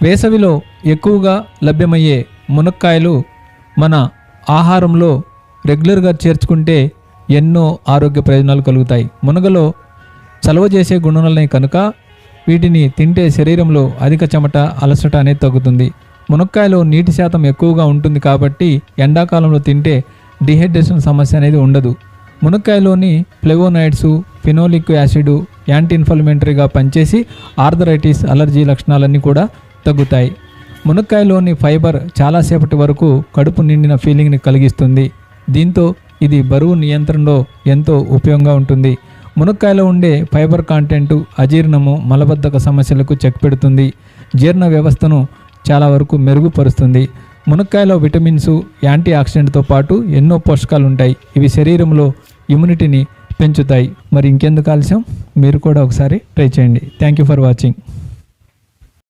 వేసవిలో ఎక్కువగా లభ్యమయ్యే మునక్కాయలు మన ఆహారంలో రెగ్యులర్గా చేర్చుకుంటే ఎన్నో ఆరోగ్య ప్రయోజనాలు కలుగుతాయి. మునగలో చలవ చేసే గుణాలున్నాయి కనుక వీటిని తింటే శరీరంలో అధిక చెమట, అలసట అనేది తగ్గుతుంది. మునక్కాయలో నీటి శాతం ఎక్కువగా ఉంటుంది కాబట్టి ఎండాకాలంలో తింటే డిహైడ్రేషన్ సమస్య అనేది ఉండదు. మునక్కాయలోని ఫ్లేవోనాయిడ్స్, ఫినోలిక్ యాసిడ్ యాంటీ ఇన్ఫ్లమేటరీగా పనిచేసి ఆర్థరైటిస్, అలర్జీ లక్షణాలన్నీ కూడా తగ్గుతాయి. మునక్కాయలోని ఫైబర్ చాలాసేపటి వరకు కడుపు నిండిన ఫీలింగ్ని కలిగిస్తుంది. దీంతో ఇది బరువు నియంత్రణలో ఎంతో ఉపయోగంగా ఉంటుంది. మునక్కాయలో ఉండే ఫైబర్ కాంటెంట్ అజీర్ణము, మలబద్ధక సమస్యలకు చెక్ పెడుతుంది. జీర్ణ వ్యవస్థను చాలా వరకు మెరుగుపరుస్తుంది. మునక్కాయలో విటమిన్స్, యాంటీ ఆక్సిడెంట్తో పాటు ఎన్నో పోషకాలు ఉంటాయి. ఇవి శరీరంలో ఇమ్యూనిటీని పెంచుతాయి. మరి ఇంకెందుకు ఆలస్యం, మీరు కూడా ఒకసారి ట్రై చేయండి. Thank you for watching.